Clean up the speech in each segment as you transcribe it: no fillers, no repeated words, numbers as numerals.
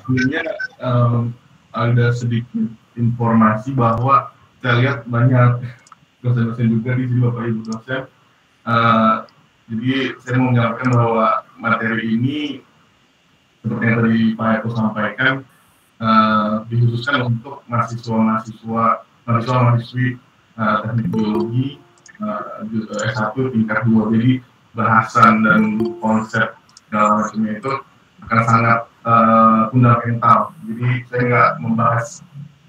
Sebenarnya ada sedikit informasi bahwa saya lihat banyak dosen-dosen juga di sini, Bapak Ibu dosen. Jadi saya mau menyampaikan bahwa materi ini seperti yang tadi Pak Eko sampaikan dikhususkan untuk mahasiswa-mahasiswi teknik biologi S1 tingkat 2. Jadi bahasan dan konsep segala macamnya itu akan sangat fundamental. Jadi saya nggak membahas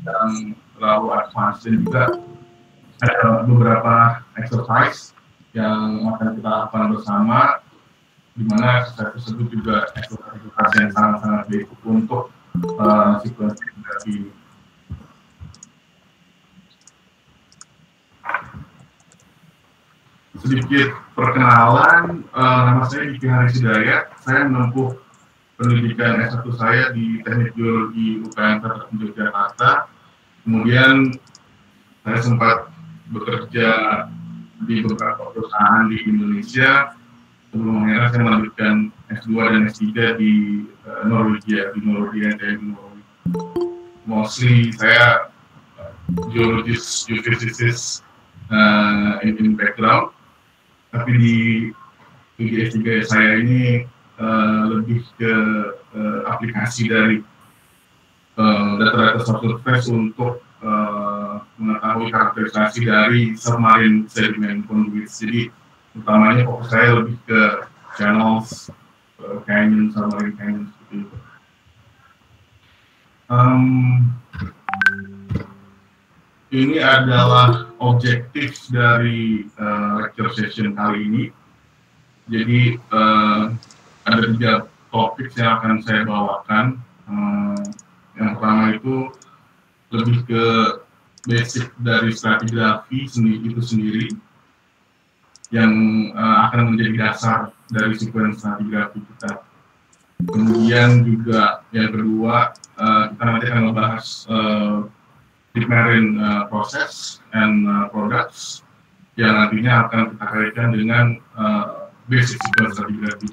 yang terlalu advance, dan juga ada beberapa exercise yang akan kita lakukan bersama, di mana exercise tersebut juga exercise yang sangat-sangat basic untuk sequence terapi. Sedikit perkenalan, nama saya Diki Haris Hidayat. Saya menempuh pendidikan S1 saya di Teknik Biologi UKM Yogyakarta. Kemudian saya sempat bekerja di beberapa perusahaan di Indonesia. Sebelum akhirnya saya melanjutkan S2 dan S3 di Norwegia, di Norwegia. Mostly saya geologist, geophysicist in background. Tapi di S3 saya ini lebih ke aplikasi dari data-data surface untuk mengetahui karakterisasi dari submarine sediment conduits. Jadi utamanya fokus saya lebih ke channels, canyon, submarine canyon seperti itu. Ini adalah objektif dari lecture session kali ini. Jadi ada 3 topik yang akan saya bawakan. Yang pertama itu lebih ke basic dari stratigrafi itu sendiri, yang akan menjadi dasar dari sequence stratigrafi kita. Kemudian juga yang kedua, kita nanti akan membahas deep marine process and products, yang nantinya akan kita kaitkan dengan basic sequence stratigrafi.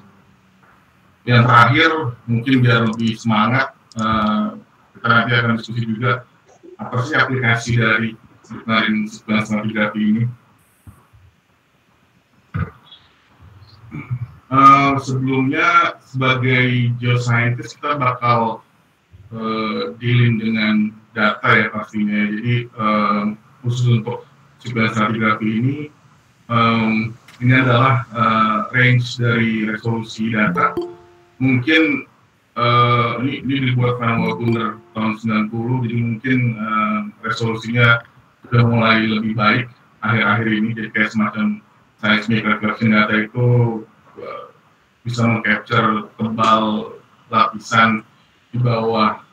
Yang terakhir, mungkin biar lebih semangat, kita nanti akan diskusi juga apa sih aplikasi dari deep marine sequence stratigrafi ini. Sebelumnya sebagai geoscientist kita bakal dealing dengan data ya pastinya. Jadi khusus untuk sequence stratigrafi ini adalah range dari resolusi data. Mungkin ini dibuat Manuel Gunner tahun 90, jadi mungkin resolusinya sudah mulai lebih baik akhir-akhir ini. Jadi kayak semacam seismic reflection data itu bisa meng-capture tebal lapisan di bawah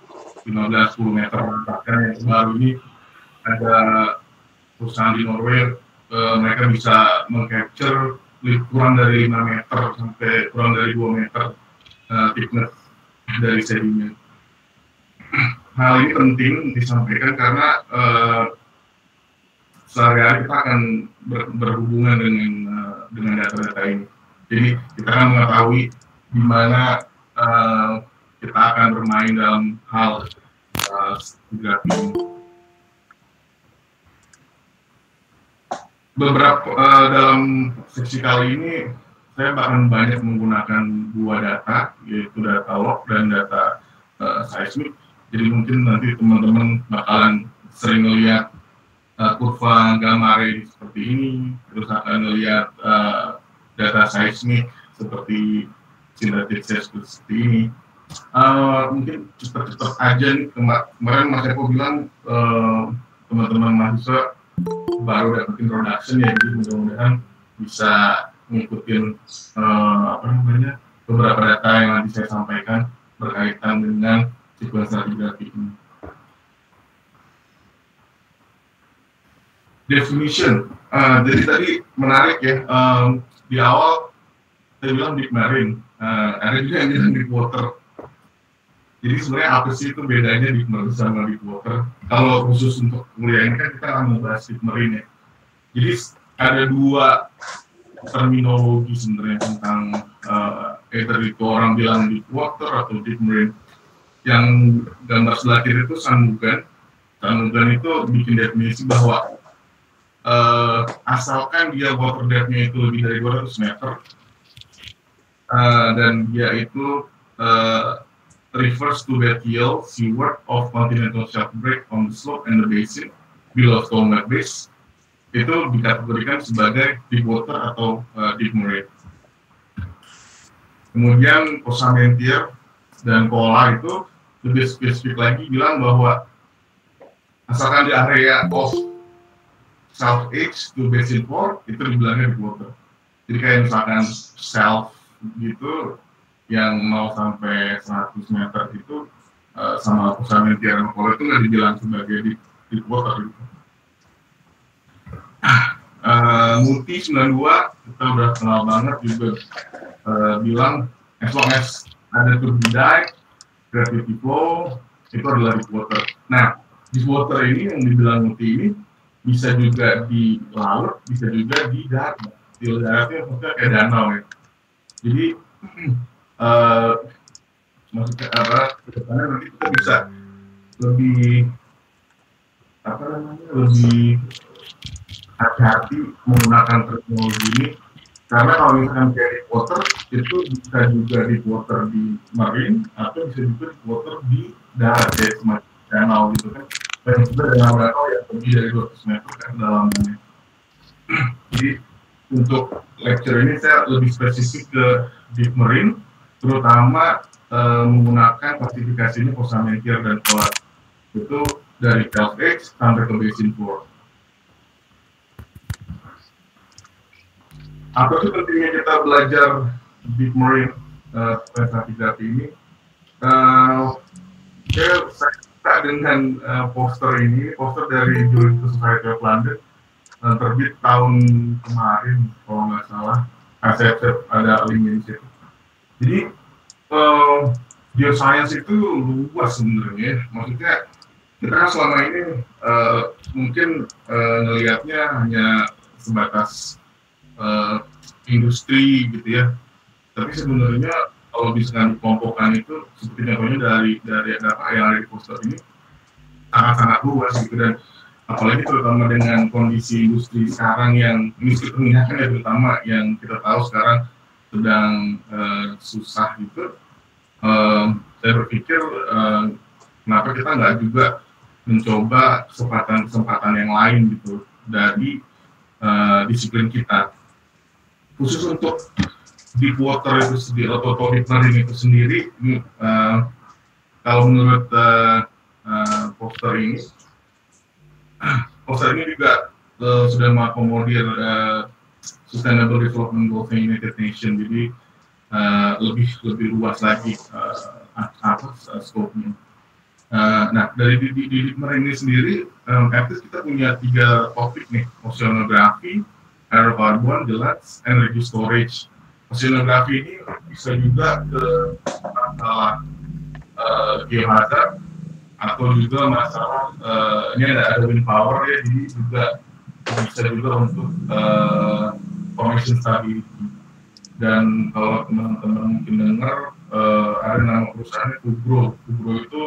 15-10 meter. Bahkan yang baru ini ada perusahaan di Norway, mereka bisa meng-capture kurang dari 5 meter sampai kurang dari 2 meter thickness dari sedimen. Hal ini penting disampaikan karena sehari-hari kita akan berhubungan dengan data-data ini. Jadi kita akan mengetahui di mana kita akan bermain dalam hal stratigrafi ini. Dalam seksi kali ini saya bahkan banyak menggunakan 2 data, yaitu data log dan data seismik. Jadi mungkin nanti teman-teman bakalan sering melihat kurva gamma ray seperti ini, terus akan melihat data seismik seperti synthetic seperti ini. Mungkin cepat-cepat aja nih, kemarin Mas Eko bilang teman-teman mahasiswa baru dapat introduction ya, jadi mudah-mudahan bisa ngikutin beberapa data yang nanti saya sampaikan berkaitan dengan sequence stratigrafi ini. Definition, jadi tadi menarik ya, di awal saya bilang deep marine, ada juga yang bilang deep water. Jadi sebenarnya apa sih itu bedanya deep marine sama deep water? Kalau khusus untuk kuliah ini kan kita akan membahas deep marine ya. Jadi ada 2 terminologi sebenarnya tentang either itu orang bilang deep water atau deep marine. yang gambar sebelah kiri itu Shanmugam. Shanmugam itu bikin definisi bahwa asalkan dia water depth-nya itu lebih dari 200 meter, dan dia itu refers to the heel seaward of continental shelf break on the slope and the basin below Stonewall base, itu dikategorikan sebagai deep water atau deep marine. Kemudian Kosamentier dan Kola itu lebih spesifik lagi bilang bahwa asalkan di area of South Edge to Basin 4 itu dibilangnya deep water. Jadi kayak misalkan South gitu yang 0 sampai 100 meter itu sama Kosamentier dan Kola itu nggak dibilang sebagai deep water gitu. Muti 92 kita udah kenal banget juga, bilang as long as ada turbine dive, gravity flow itu adalah deep water. Nah, deep water ini yang dibilang Muti ini bisa juga di laut, bisa juga di darat. Di daratnya maksudnya kayak danau ya. Jadi maksudnya apa? Kedepannya nanti kita bisa lebih lebih hati-hati menggunakan teknologi ini, karena kalau misalkan kayak deep water itu bisa juga deep water di marine atau bisa juga deep water di darat kayak semacam danau gitu kan, dan juga danau yang lebih dari 200 meter kan dalamnya. Jadi untuk lecture ini saya lebih spesifik ke deep marine, terutama menggunakan klasifikasinya Kosamentier dan Kola itu dari Shelf Edge sampai ke Basin 4. Apa sih pentingnya kita belajar deep marine stratigraphy ini? Saya suka dengan poster ini, poster dari Geological Society of London, terbit tahun kemarin kalau nggak salah. Saya ada linknya di situ. Jadi geoscience itu luas sebenarnya. Maksudnya kita kan selama ini mungkin ngelihatnya hanya sebatas industri gitu ya, tapi sebenarnya kalau bisa dikelompokkan itu seperti contohnya dari apa yang ada di poster ini sangat luas gitu, dan apalagi terutama dengan kondisi industri sekarang yang industri perminyakan ya, terutama yang kita tahu sekarang sedang susah gitu. Saya berpikir kenapa kita nggak juga mencoba kesempatan yang lain gitu dari disiplin kita, khusus untuk deep water itu sendiri atau deep marine itu sendiri. Kalau menurut poster ini juga sudah mengakomodir Sustainable Development Goals United Nations, jadi lebih luas lagi skopnya. Nah, dari di marine ini sendiri, at least kita punya 3 topik nih: oceanography, hydrocarbon, gelats, energy storage. Oceanography ini bisa juga ke masalah geohazard atau juga masalah ini ada wind power ya, jadi juga bisa juga untuk formation stability. Dan kalau teman-teman mungkin dengar ada nama perusahaannya Fugro. Fugro itu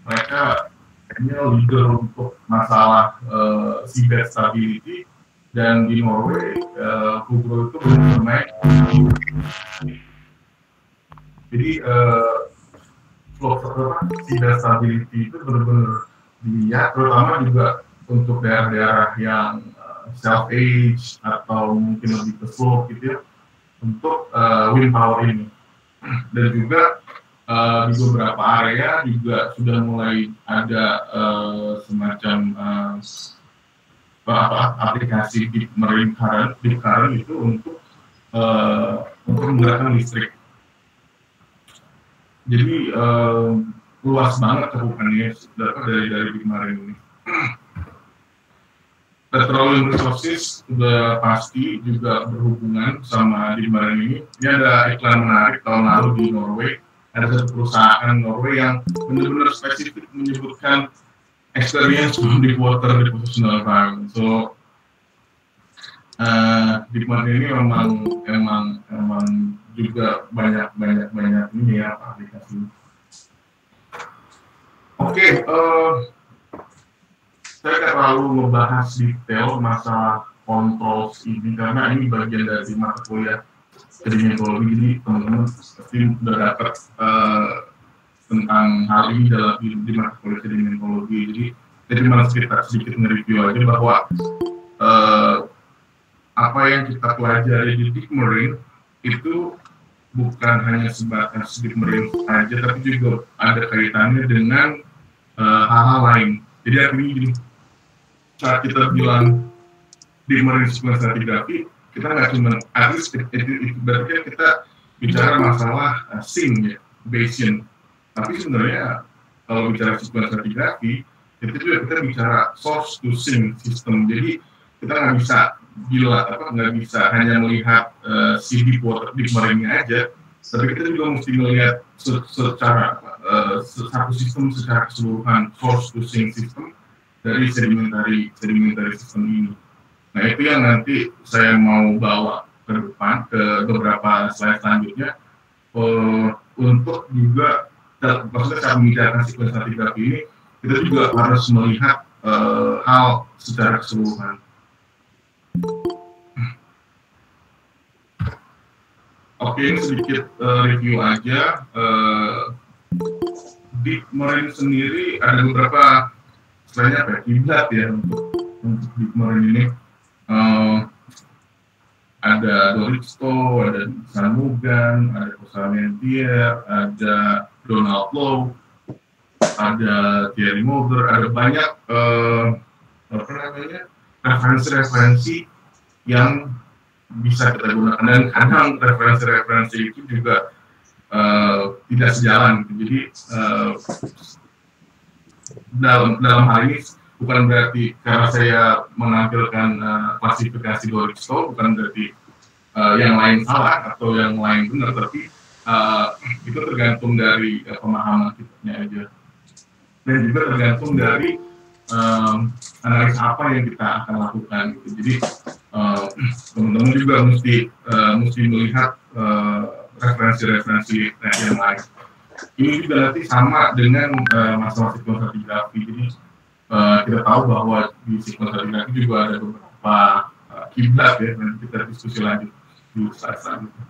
mereka kayaknya leader untuk masalah seabed stability, dan di Norway Fugro itu benar-benar naik. Jadi seabed stability itu benar-benar dilihat, terutama juga untuk daerah-daerah yang South Edge atau mungkin lebih ke slope gitu ya, untuk wind power ini. Dan juga di beberapa area juga sudah mulai ada semacam aplikasi deep marine current itu untuk menggunakan listrik. Jadi luas banget cakupannya dari deep marine ini. Petroleum resources sudah pasti juga berhubungan sama deep marine ini. Ini ada iklan menarik tahun lalu di Norway. Ada satu perusahaan Norway yang benar-benar spesifik menyebutkan experience from deep water di professional environment. So deep marine ini memang juga banyak ini ya aplikasi. Oke, saya nggak terlalu membahas detail masalah kontrol ini karena ini bagian dari mata kuliah sedimentologi, jadi teman-teman pasti sudah dapat tentang hal ini dalam di mata kuliah sedimentologi. Jadi cuma sedikit nge-review aja bahwa apa yang kita pelajari di deep marine itu bukan hanya sebatas deep marine saja, tapi juga ada kaitannya dengan hal-hal lain. Jadi artinya gini, saat kita bilang deep marine sequence stratigraphy, kita nggak cuma itu berarti kita bicara masalah sink ya, basin. Tapi sebenarnya kalau bicara sequence stratigraphy, itu juga kita bicara source to sink system. Jadi kita nggak bisa hanya melihat si deep marine-nya aja, tapi kita juga mesti melihat secara satu sistem secara keseluruhan, source to sink system dari sedimentary system ini. Nah, itu yang nanti saya mau bawa ke depan ke beberapa slide selanjutnya untuk juga maksudnya saat membicarakan sequence stratigraphy ini kita juga harus melihat hal secara keseluruhan. Oke, ini sedikit review aja. Deep marine sendiri ada beberapa istilahnya kiblat ya untuk deep marine ini. Ada Doristo, ada Samugan, ada Cosamentier, ada Donald Lowe, ada Thierry Mauger, ada banyak referensi-referensi yang bisa kita gunakan, dan kadang referensi-referensi itu juga tidak sejalan. Jadi dalam hal ini bukan berarti karena saya menampilkan klasifikasi Doristo bukan berarti yang lain salah atau yang lain benar, tapi itu tergantung dari pemahaman kita aja, dan juga tergantung dari analisa apa yang kita akan lakukan gitu. Jadi teman-teman juga mesti melihat referensi-referensi yang lain. Ini juga nanti sama dengan masalah sequence stratigraphy. Jadi kita tahu bahwa di sequence stratigraphy juga ada beberapa kiblat ya, nanti kita diskusi lanjut di slide selanjutnya.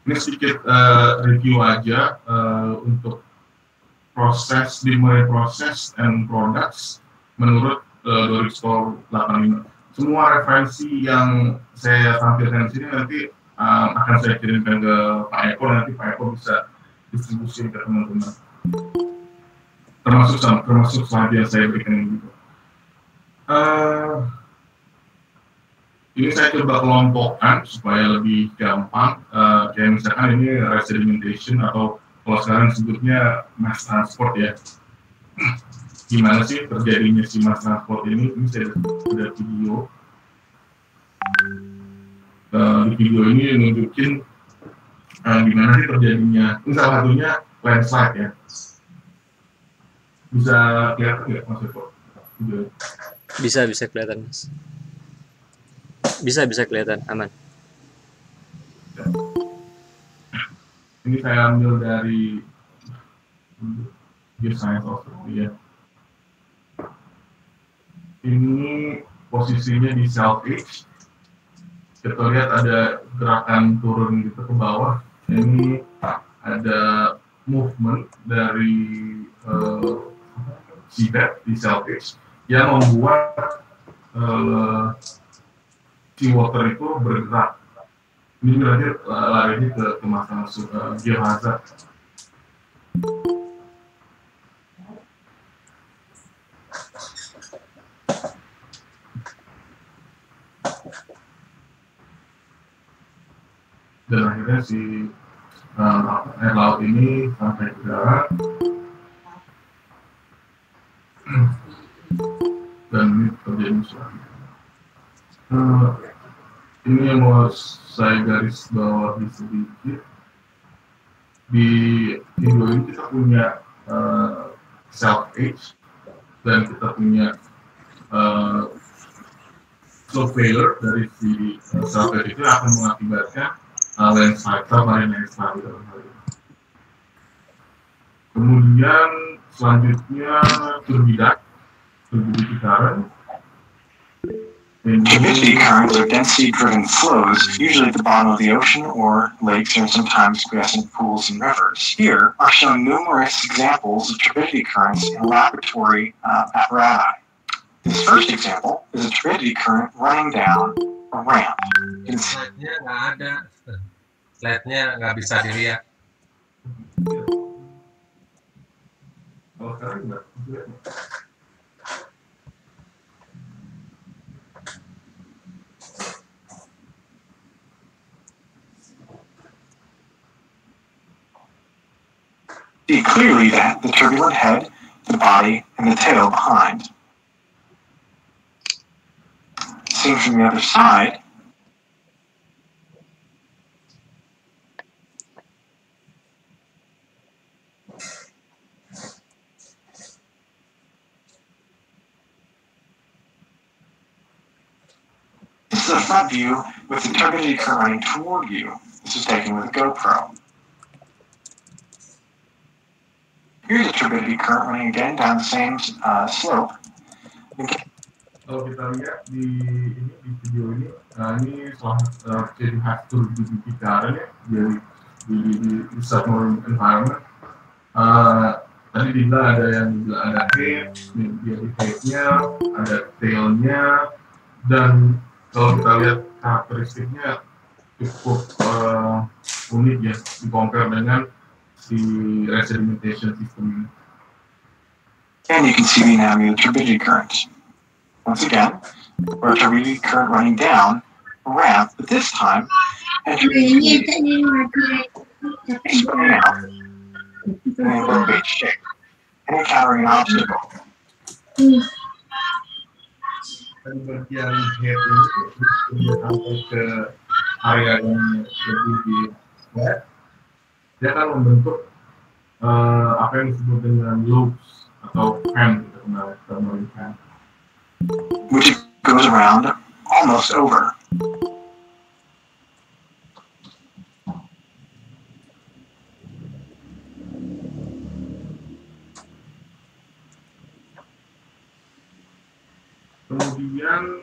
Ini sedikit review aja untuk proses and products menurut Doristo 85. Semua referensi yang saya tampilkan di sini nanti akan saya kirimkan ke Pak Eko, nanti Pak Eko bisa distribusi ke teman-teman. Termasuk slide yang saya berikan ini juga. Ini saya coba kelompokkan supaya lebih gampang. Kayak misalkan ini resedimentation atau kalau sekarang sebutnya mass transport ya. Gimana sih terjadinya si mass transport ini? Ini saya ada video. Di video ini nunjukin gimana sih terjadinya. Ini salah satunya landslide ya. Bisa kelihatan nggak Mas Eko? Bisa kelihatan Mas. Bisa kelihatan, aman. Ini saya ambil dari Geoscience Australia. Ini posisinya di South Edge. Kita lihat ada gerakan turun gitu ke bawah. Ini ada movement dari seabed di South Edge yang membuat seawater itu bergerak. Ini berarti larinya ke masalah geohazard. Dan akhirnya si air laut ini sampai ke darat. Dan ini terjadi tsunami. Ini yang mau saya garis bawahi sedikit. Di video ini kita punya self edge dan kita punya slope failure dari si self edge itu akan mengakibatkan landslide, submarine landslide dalam hal ini. Kemudian selanjutnya turbidite current. Turbidity currents are density-driven flows, usually at the bottom of the ocean or lakes and sometimes quiescent pools and rivers. Here are shown numerous examples of turbidity currents in laboratory apparatus. This first example is a turbidity current running down a ramp. Slide-nya nggak ada. Slide-nya nggak bisa dilihat. Kalau sekarang enggak. See clearly that the turbulent head, the body, and the tail behind. Seen from the other side, this is a front view with the turbidity current running toward you. This was taken with a GoPro. Here's a turbidity current running again down the same slope. Kalau kita lihat di video ini, ini salah ciri khas turbidity current ya, di submarine environment. Tadi dibilang ada head, di headnya, ada tailnya, dan kalau kita lihat karakteristiknya cukup unik ya, di-compare dengan si resedimentation system. And you can see the anatomy of the turbidity current. Once again, we're a turbidity current running down a ramp, but this time, and turbidity spreading out in a low-bait shape and encountering an obstacle. Tadi bagian head ini sampai ke area yang lebih di flat, dia akan membentuk apa yang disebut dengan loops atau fan gitu, submarine fan. Which goes around almost over. Kemudian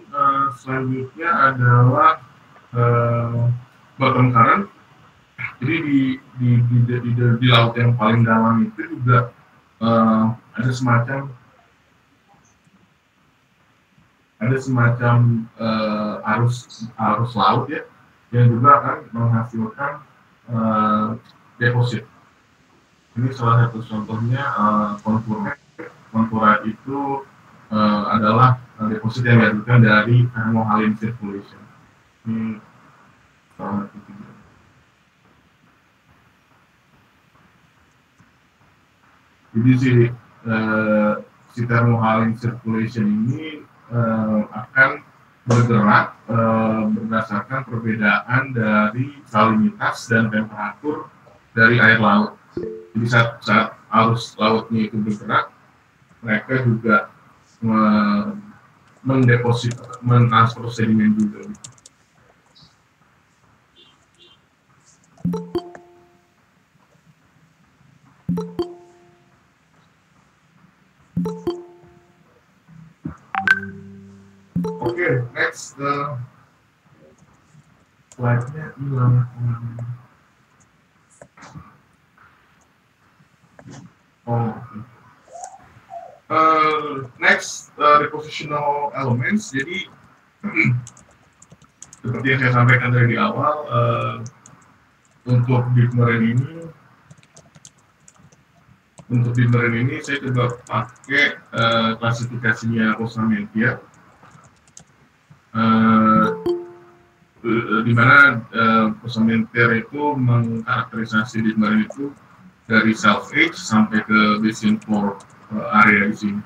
selanjutnya adalah bottom current. Jadi di laut yang paling dalam itu juga ada semacam arus laut ya, yang juga akan menghasilkan deposit. Ini salah satu contohnya kontura itu adalah deposit yang dihasilkan dari thermohaline circulation. Ini salah satu video. Jadi si thermohaline circulation ini akan bergerak berdasarkan perbedaan dari salinitas dan temperatur dari air laut. Jadi saat arus lautnya itu bergerak, mereka juga mentransfer sedimen juga. Oke, next slide-nya hilang. Next, depositional elements. Jadi seperti yang saya sampaikan dari awal, untuk deep marine ini saya coba pakai klasifikasinya Osamentia, di mana Osamentia itu mengkarakterisasi deep marine itu dari self age sampai ke basin floor area di sini.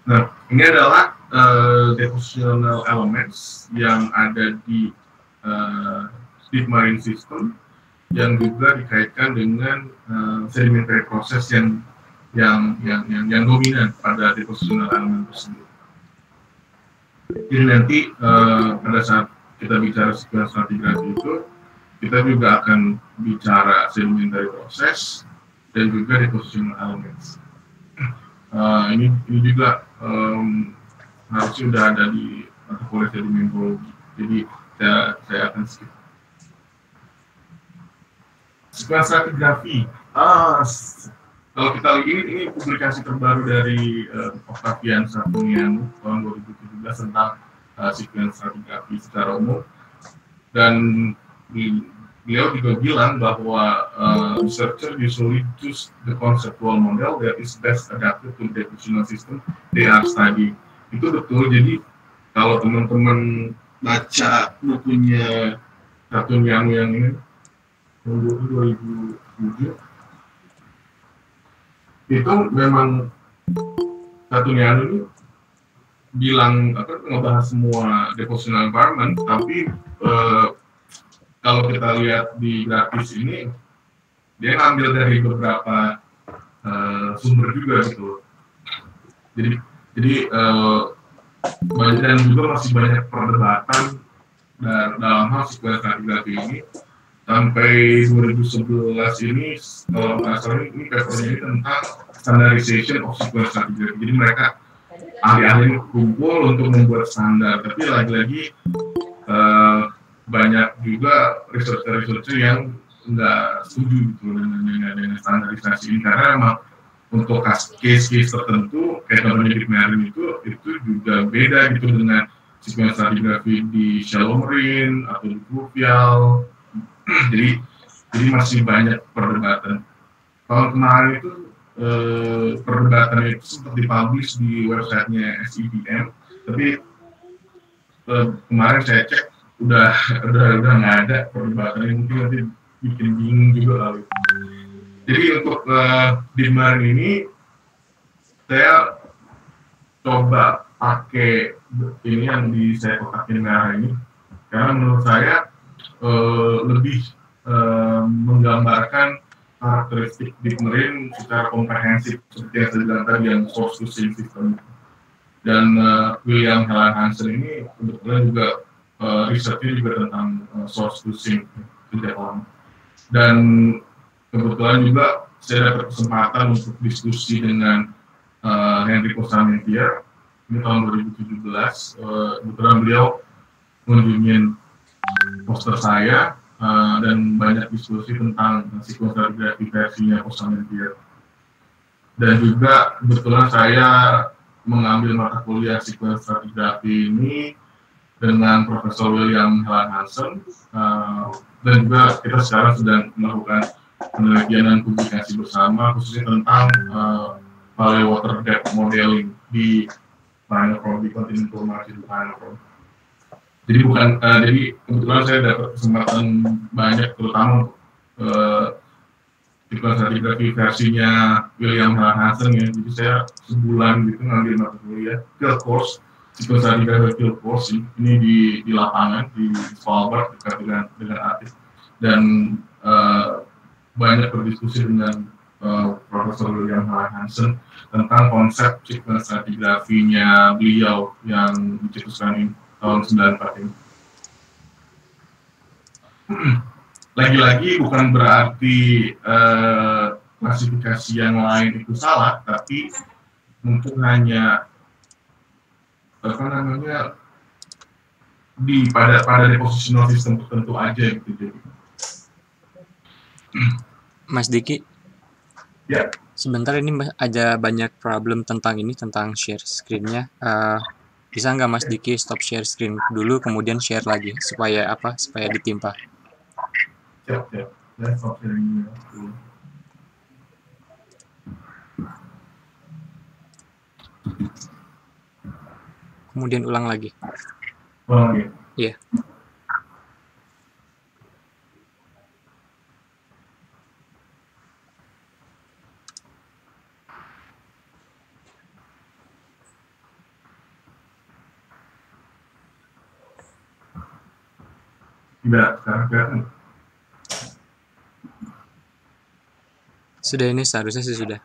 Nah, ini adalah depositional elements yang ada di deep marine system yang juga dikaitkan dengan sedimentary process yang dominan pada depositional element tersebut. Jadi nanti pada saat kita bicara sequence stratigraphy itu, kita juga akan bicara sedimentary process dan juga depositional elements. ini juga harusnya udah ada di mata kuliah sedimentologi. Jadi saya akan skip. Sequence stratigraphy. Kalau kita lihat ini publikasi terbaru dari Octavian Sartunian tahun 2017 tentang sequence stratigraphy secara umum, dan beliau juga bilang bahwa researcher usually choose the conceptual model that is best adapted to the depositional system they are studying. Itu betul. Jadi kalau teman-teman baca bukunya Sartunian yang ini tahun 2007, itu memang Sartunian ini bilang ngebahas semua depositional environment, tapi kalau kita lihat di grafis ini dia ngambil dari beberapa sumber juga gitu. Jadi banyak, dan juga masih banyak perdebatan dalam hal sequence stratigraphy ini. Sampai 2011 ini, kalau nggak salah ini papernya ini tentang standardization of sequence stratigraphy. Jadi mereka ahli-ahli kumpul untuk membuat standar, tapi lagi-lagi banyak juga researcher yang nggak setuju gitu dengan standarisasi ini, karena memang untuk case-case tertentu kayak contohnya di kemarin itu juga beda gitu dengan sequence stratigraphy di shallow marine atau di fluvial. Jadi masih banyak perdebatan. Tahun kemarin itu perdebatan itu sempat dipublish di websitenya SEBM, tapi kemarin saya cek udah nggak ada perdebatannya, mungkin nanti bikin bingung juga kali. Jadi untuk di kemarin ini saya coba pakai ini yang saya kotakin merah ini, karena menurut saya lebih menggambarkan karakteristik deep marine secara komprehensif, seperti yang saya bilang tadi, yang source to sink system. Dan William Helen Hansen ini kebetulan juga risetnya juga tentang source to sink sejak lama. Dan kebetulan juga saya dapat kesempatan untuk diskusi dengan Henry Costa-Mejia ini tahun 2017. Kebetulan beliau mengunjungi poster saya dan banyak diskusi tentang sequence stratigraphy versinya Costa-Mejia. Dan juga kebetulan saya mengambil mata kuliah sequence stratigraphy ini dengan Profesor William Helen Hansen, dan juga kita sekarang sedang melakukan penelitian dan publikasi bersama khususnya tentang paleo water depth modeling di Final Form, di continental margin di Final Form. Jadi jadi kebetulan saya dapat kesempatan banyak, terutama untuk sequence stratigraphy versinya William Helen Hansen ya. Jadi saya sebulan gitu ngambil mata kuliah field course sequence stratigraphy field course ini di lapangan di Svalbard dekat dengan artis, dan banyak berdiskusi dengan Profesor William Helen Hansen tentang konsep sequence stratigraphy-nya beliau yang dicetuskan ini tahun 94 ini. Lagi-lagi bukan berarti klasifikasi yang lain itu salah, tapi mungkin hanya pada depositional system tertentu aja gitu. Jadi. Mas Diki, ya. Sebentar, ini ada banyak problem tentang ini, tentang share screen-nya. Bisa nggak Mas Diki stop share screen dulu, kemudian share lagi supaya ditimpa? Siap. Let's stop sharing dulu. Kemudian ulang lagi. Iya. Tidak, sekarang. Sudah, ini seharusnya sih sudah.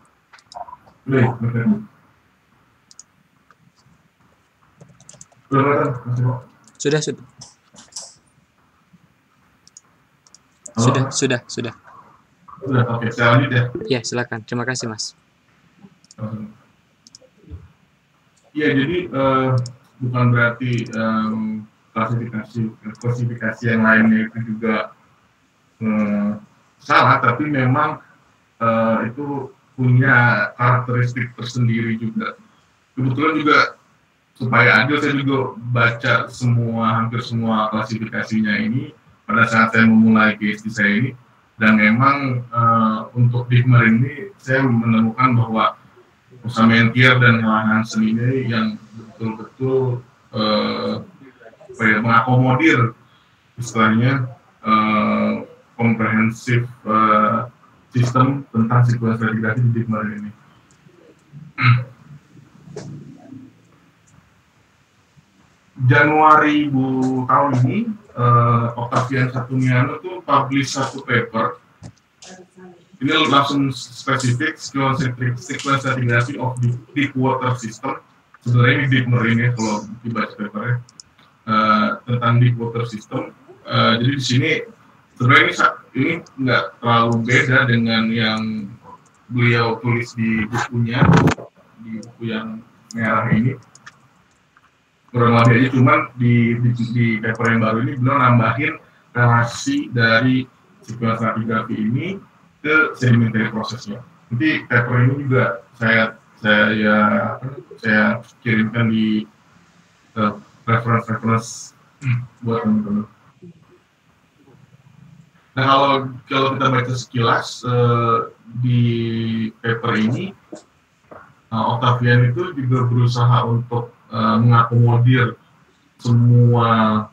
Sudah. Sudah. Oke, saya lanjut ya. Ya, silakan. Terima kasih, Mas. Ya, jadi bukan berarti klasifikasi yang lainnya itu juga salah, tapi memang itu punya karakteristik tersendiri juga. Kebetulan juga supaya adil, saya juga baca hampir semua klasifikasinya ini pada saat saya memulai PhD saya ini, dan memang untuk DeepMind ini saya menemukan bahwa Samentier dan Hansen ini yang betul-betul mengakomodir istilahnya komprehensif sistem tentang sekuens stratigrafi di DeepMind ini. Januari tahun ini, Octavian Saturniano tuh publish satu paper. Ini langsung spesifik sequence stratigraphy of deep water system. Sebenarnya ini deep marine ya kalau dibaca papernya, tentang deep water system. Jadi di sini sebenarnya ini nggak terlalu beda dengan yang beliau tulis di bukunya, di buku yang merah ini. Kurang lebih aja, cuman di paper yang baru ini beliau nambahin relasi dari sequence stratigraphy ini ke sedimentary prosesnya. Nanti paper ini juga saya kirimkan di reference buat teman-teman. Nah, kalau kita baca sekilas di paper ini, Octavian itu juga berusaha untuk mengakomodir semua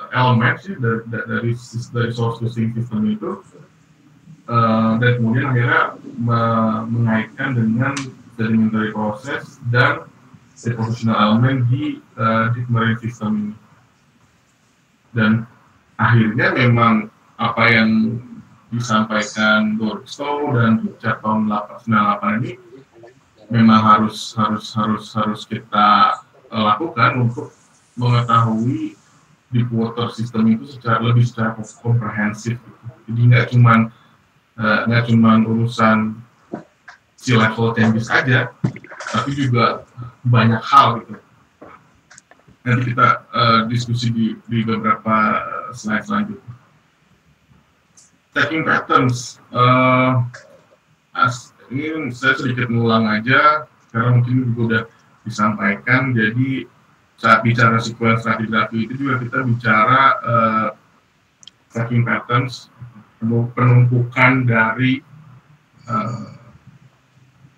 elemen sih dari source to sink system itu, dan kemudian akhirnya mengaitkan dengan sedimentary process dan depositional element di marine system ini. Dan akhirnya memang apa yang disampaikan Dorstow dan Richard tahun 1998 ini memang harus kita lakukan untuk mengetahui deep water system itu secara komprehensif. Jadi nggak cuman urusan sea level changes aja, tapi juga banyak hal gitu. Nanti kita diskusi di beberapa slide selanjutnya. Stacking patterns, ini saya sedikit ngulang aja karena mungkin juga udah disampaikan. Jadi saat bicara sequence stratigraphy itu juga kita bicara stacking patterns, penumpukan dari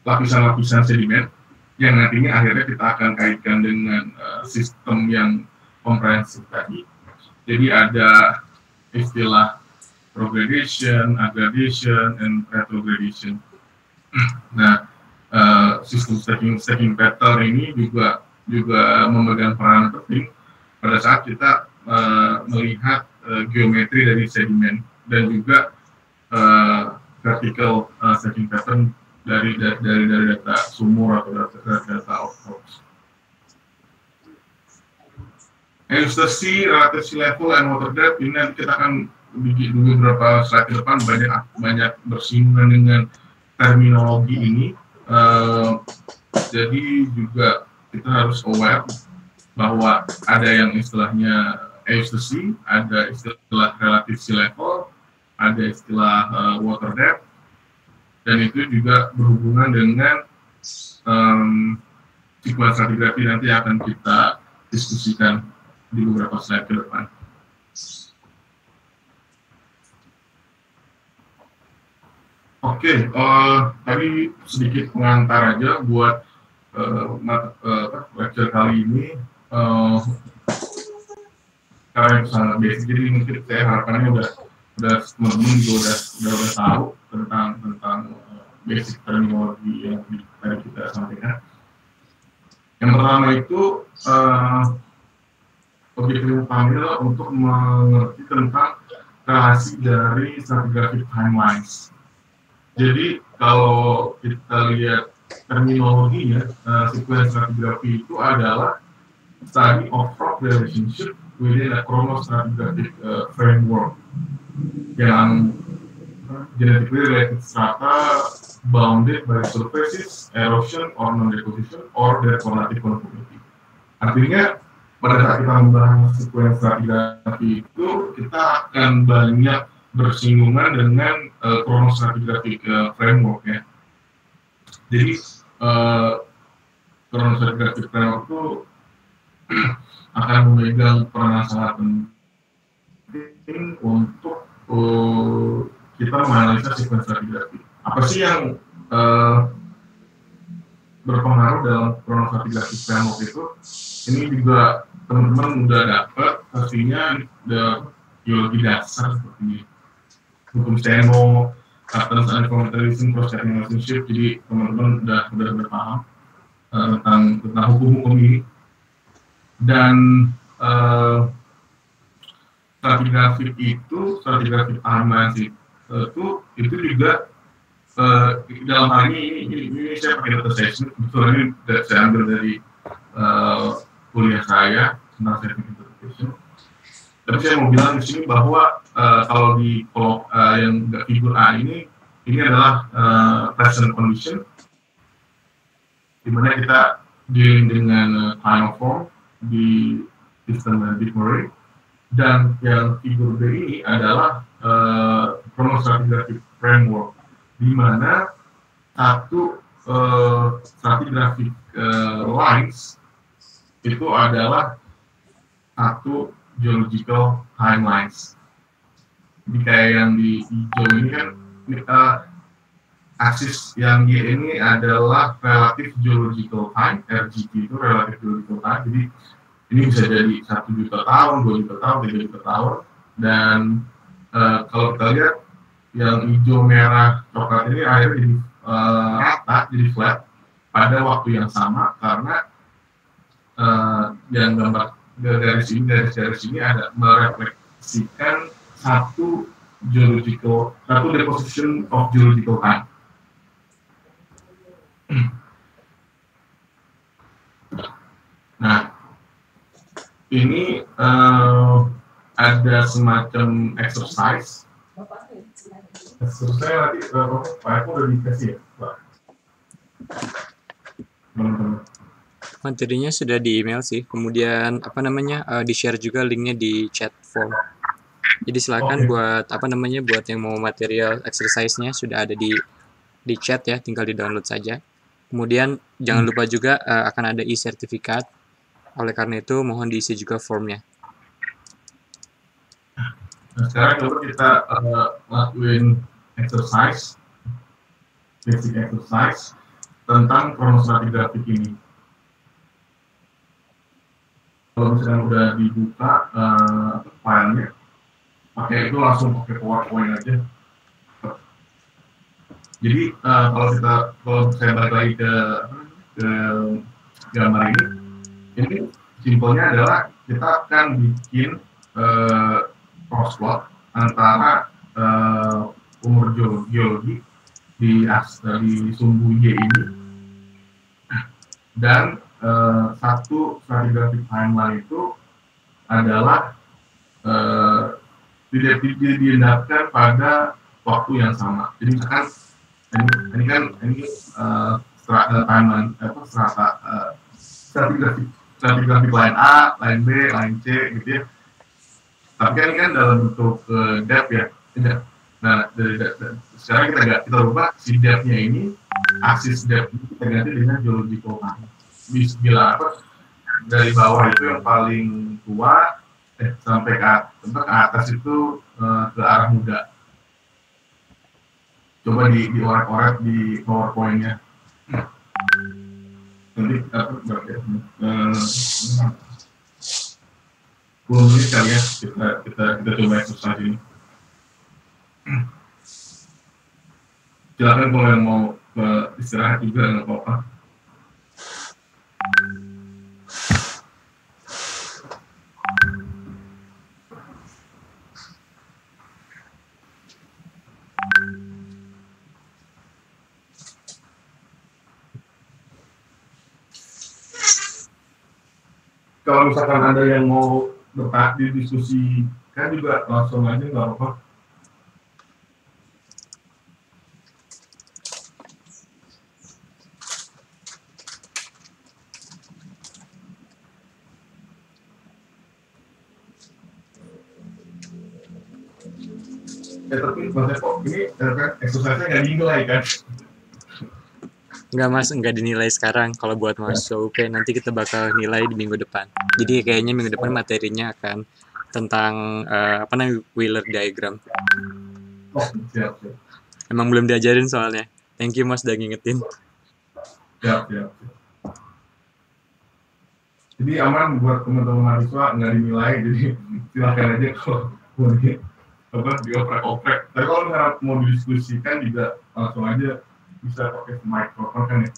lapisan-lapisan sedimen yang nantinya akhirnya kita akan kaitkan dengan sistem yang komprehensif tadi. Jadi ada istilah progradation, aggradation, and retrogradation. Nah, sistem stacking pattern ini juga memegang peranan penting pada saat kita melihat geometri dari sedimen dan juga vertical stacking pattern dari data sumur atau data outcrops. Elasticity, relative sea level, and water depth ini nanti kita akan bikin beberapa slide ke depan banyak bersinggungan dengan terminologi ini. Jadi juga kita harus aware bahwa ada yang istilahnya elasticity, ada istilah relative sea level, ada istilah water depth, dan itu juga berhubungan dengan sequence stratigraphy nanti akan kita diskusikan di beberapa slide ke depan. Oke, tadi sedikit pengantar aja buat lecture kali ini. Karena itu sangat basic, jadi mungkin saya harapannya udah teman-teman juga udah tahu tentang basic terminologi yang tadi kita sampaikan. Yang pertama itu objektif utamanya untuk mengerti tentang relasi dari stratigraphic timelines. Jadi kalau kita lihat terminologinya, sequence stratigraphy itu adalah study of rock relationship within a chronostratigraphic framework, yang genetically related strata bounded by surfaces, erosion, or non-deposition, or their conative conformity. Artinya, pada saat kita membahas sekuens stratigrafi itu, kita akan banyak bersinggungan dengan chronostratigraphic framework ya. Jadi, chronostratigraphic framework itu akan memegang peranan sangat penting untuk kita menganalisa sekuens stratigrafi. Apa sih yang berpengaruh dalam chronostratigraphic framework itu? Ini juga teman-teman udah dapat pastinya geologi dasar seperti ini, hukum steno, patterns and complementarianism, cross-checking relationship. Jadi teman-teman udah paham tentang hukum-hukum ini. Dan stratigrafik timelines itu juga dalam hal ini saya pakai data session, kebetulan ini saya ambil dari kuliah saya tentang seismic interpretation. Tapi saya mau bilang di sini bahwa kalau di yang figur A ini adalah present condition, di mana kita dealing dengan time of form di sistem Big Murray, dan yang figur B ini adalah chronostratigraphic framework, di mana satu stratigraphic lines itu adalah satu geological timelines. Jadi kayak yang di hijau ini kan aksis yang Y ini adalah relative geological time, RGT itu relative geological time. Jadi ini bisa jadi 1 juta tahun, 2 juta tahun, 3 juta tahun. Dan kalau kita lihat yang hijau, merah, coklat ini akhirnya jadi rata, jadi flat pada waktu yang sama, karena yang gambar garis ini ada merefleksikan satu deposition of geological time. Nah, ini ada semacam exercise. Nanti Pak Eko udah dikasih ya, Pak? Materinya sudah di email sih, kemudian di-share juga linknya di chat form. Jadi silakan buat buat yang mau material exercise-nya sudah ada di chat ya, tinggal di-download saja. Kemudian jangan lupa juga akan ada e-sertifikat. Oleh karena itu mohon diisi juga formnya. Nah, sekarang coba kita lakuin basic exercise tentang chronostratigraphic ini. Kalau misalnya udah dibuka filenya, pakai itu langsung pakai PowerPoint aja. Jadi kalau saya balik lagi ke gambar ini simpelnya adalah kita akan bikin crossplot antara umur geologi di sumbu Y ini dan satu stratigraphic timeline itu adalah diendapkan pada waktu yang sama. Jadi misalkan ini timeline stratigraphic line A, line B, line C gitu ya. Tapi kan ini kan dalam bentuk depth ya. Nah, sekarang kita ubah si depth-nya ini, aksis depth ini kita ganti dengan geological time. Bila dari bawah itu yang paling tua sampai ke atas itu ke arah muda. Coba diorek-orek di PowerPoint-nya. Nanti berapa ya? 10 menit kali ya kita coba exercise ini. Silakan kalau yang mau istirahat juga nggak apa-apa. Kalau misalkan ada yang mau didiskusikan juga langsung aja, nggak apa-apa. Tapi Mas Eko, ini kan exercise-nya nggak dinilai kan? Enggak mas, enggak dinilai sekarang. Kalau buat masuk, oke nanti kita bakal nilai di minggu depan. Jadi kayaknya minggu depan materinya akan tentang apa namanya Wheeler diagram. Oh, siap. Emang belum diajarin soalnya. Thank you mas udah ngingetin. Siap. Jadi aman buat teman-teman mahasiswa, nggak dinilai, jadi silakan aja kalau mau dioprek-oprek. Tapi kalau misalnya mau didiskusikan juga langsung aja bisa pakai mikrofon kan ya.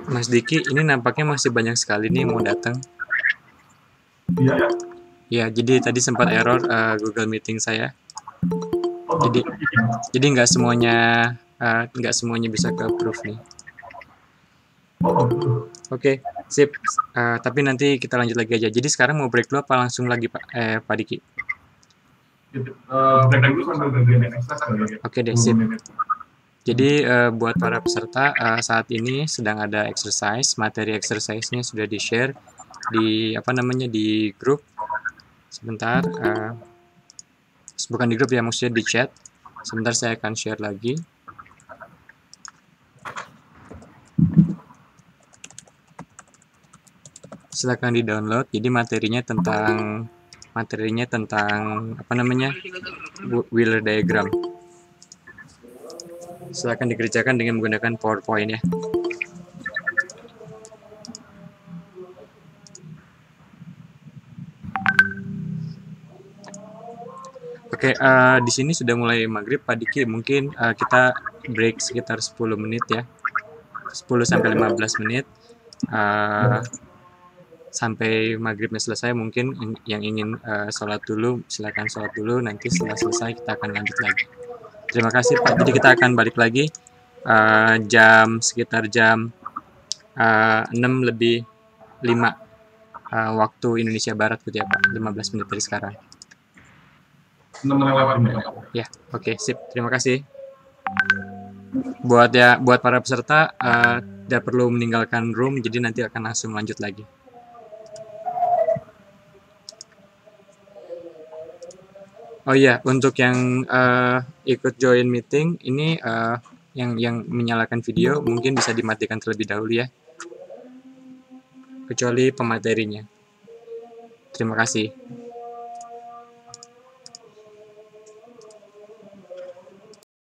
Mas Diki, ini nampaknya masih banyak sekali nih yang mau datang. Iya. Ya, jadi tadi sempat error Google Meeting saya. Jadi nggak semuanya bisa ke approve nih. Oke, sip. Tapi nanti kita lanjut lagi aja. Jadi sekarang mau break dulu apa langsung lagi Pak Diki? Break dulu sambil bagian exercise kali ya. Oke deh, sip. Jadi buat para peserta saat ini sedang ada exercise, materi exercise-nya sudah di-share di di grup. Sebentar, bukan di grup ya, maksudnya di chat. Sebentar saya akan share lagi. Silakan di-download. Jadi materinya tentang Wheeler diagram. Silakan dikerjakan dengan menggunakan PowerPoint ya. Oke, di sini sudah mulai maghrib Pak Diki. Mungkin kita break sekitar 10 menit ya. 10 sampai 15 menit. Sampai maghribnya selesai, mungkin yang ingin sholat dulu silakan sholat dulu, nanti setelah selesai kita akan lanjut lagi. Terima kasih Pak. Jadi kita akan balik lagi sekitar jam 6:05 waktu Indonesia Barat gitu ya Pak, 15 menit dari sekarang. 6 ya. Oke, sip. Terima kasih. Buat para peserta tidak perlu meninggalkan room, jadi nanti akan langsung lanjut lagi. Oh iya, untuk yang ikut join meeting ini yang menyalakan video mungkin bisa dimatikan terlebih dahulu ya, kecuali pematerinya. Terima kasih.